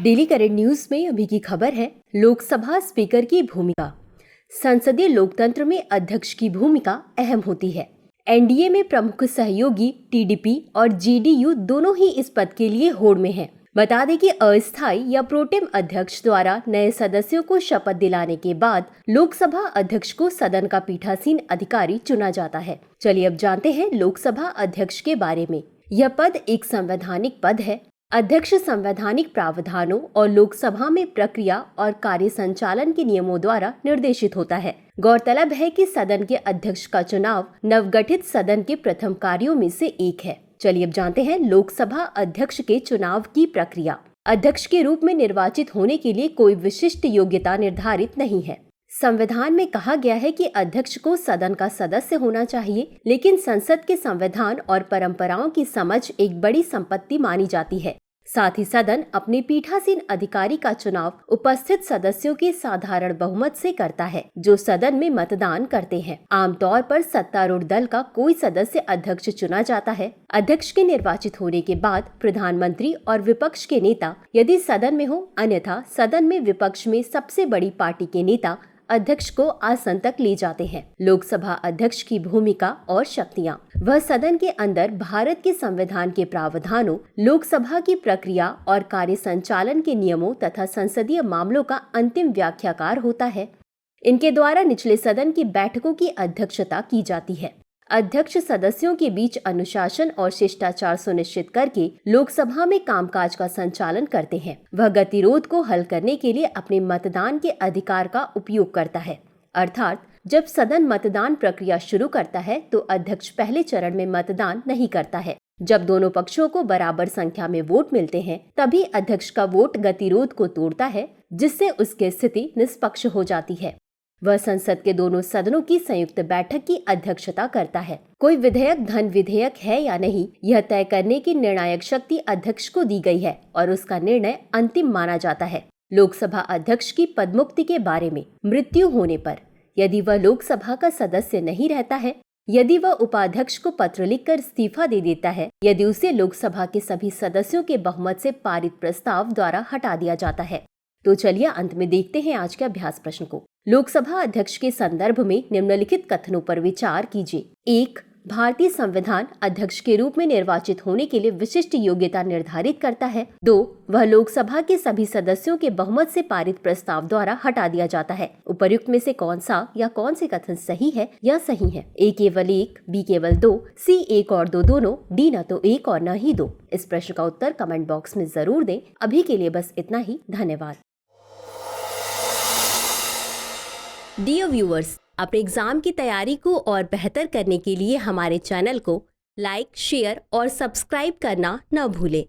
Daily current news में अभी की खबर है, लोकसभा स्पीकर की भूमिका। संसदीय लोकतंत्र में अध्यक्ष की भूमिका अहम होती है। एनडीए में प्रमुख सहयोगी टीडीपी और जेडीयू दोनों ही इस पद के लिए होड़ में हैं। बता दें कि अस्थायी या प्रोटेम अध्यक्ष द्वारा नए सदस्यों को शपथ दिलाने के बाद लोकसभा अध्यक्ष को सदन का पीठासीन अधिकारी चुना जाता है। चलिए अब जानते हैं लोकसभा अध्यक्ष के बारे में। यह पद एक संवैधानिक पद है। अध्यक्ष संवैधानिक प्रावधानों और लोकसभा में प्रक्रिया और कार्य संचालन के नियमों द्वारा निर्देशित होता है। गौरतलब है कि सदन के अध्यक्ष का चुनाव नवगठित सदन के प्रथम कार्यों में से एक है। चलिए अब जानते हैं लोकसभा अध्यक्ष के चुनाव की प्रक्रिया। अध्यक्ष के रूप में निर्वाचित होने के लिए कोई विशिष्ट योग्यता निर्धारित नहीं है। संविधान में कहा गया है कि अध्यक्ष को सदन का सदस्य होना चाहिए, लेकिन संसद के संविधान और परंपराओं की समझ एक बड़ी संपत्ति मानी जाती है। साथ ही सदन अपने पीठासीन अधिकारी का चुनाव उपस्थित सदस्यों के साधारण बहुमत से करता है, जो सदन में मतदान करते हैं। आमतौर पर सत्तारूढ़ दल का कोई सदस्य अध्यक्ष चुना जाता है। अध्यक्ष के निर्वाचित होने के बाद प्रधानमंत्री और विपक्ष के नेता यदि सदन में हो, अन्यथा सदन में विपक्ष में सबसे बड़ी पार्टी के नेता अध्यक्ष को आसन तक ले जाते हैं। लोकसभा अध्यक्ष की भूमिका और शक्तियां। वह सदन के अंदर भारत के संविधान के प्रावधानों, लोकसभा की प्रक्रिया और कार्य संचालन के नियमों तथा संसदीय मामलों का अंतिम व्याख्याकार होता है। इनके द्वारा निचले सदन की बैठकों की अध्यक्षता की जाती है। अध्यक्ष सदस्यों के बीच अनुशासन और शिष्टाचार सुनिश्चित करके लोकसभा में कामकाज का संचालन करते हैं। वह गतिरोध को हल करने के लिए अपने मतदान के अधिकार का उपयोग करता है। अर्थात जब सदन मतदान प्रक्रिया शुरू करता है तो अध्यक्ष पहले चरण में मतदान नहीं करता है। जब दोनों पक्षों को बराबर संख्या में वोट मिलते हैं, तभी अध्यक्ष का वोट गतिरोध को तोड़ता है, जिससे उसकी स्थिति निष्पक्ष हो जाती है। वह संसद के दोनों सदनों की संयुक्त बैठक की अध्यक्षता करता है। कोई विधेयक धन विधेयक है या नहीं, यह तय करने की निर्णायक शक्ति अध्यक्ष को दी गई है और उसका निर्णय अंतिम माना जाता है। लोकसभा अध्यक्ष की पदमुक्ति के बारे में। मृत्यु होने पर यदि वह लोकसभा का सदस्य नहीं रहता है, यदि वह उपाध्यक्ष को पत्र लिखकर इस्तीफा दे देता है, यदि उसे लोकसभा के सभी सदस्यों के बहुमत से पारित प्रस्ताव द्वारा हटा दिया जाता है। तो चलिए अंत में देखते हैं आज के अभ्यास प्रश्न को। लोकसभा अध्यक्ष के संदर्भ में निम्नलिखित कथनों पर विचार कीजिए। 1. भारतीय संविधान अध्यक्ष के रूप में निर्वाचित होने के लिए विशिष्ट योग्यता निर्धारित करता है। 2. वह लोकसभा के सभी सदस्यों के बहुमत से पारित प्रस्ताव द्वारा हटा दिया जाता है। उपर्युक्त में से कौन सा या कौन से कथन सही है या सही है? A केवल 1, B केवल 2, C 1 और 2 दोनों, D न तो 1 और न ही 2। इस प्रश्न का उत्तर कमेंट बॉक्स में जरूर दें। अभी के लिए बस इतना ही। धन्यवाद। डियर व्यूअर्स, अपने एग्जाम की तैयारी को और बेहतर करने के लिए हमारे चैनल को लाइक, शेयर और सब्सक्राइब करना न भूलें।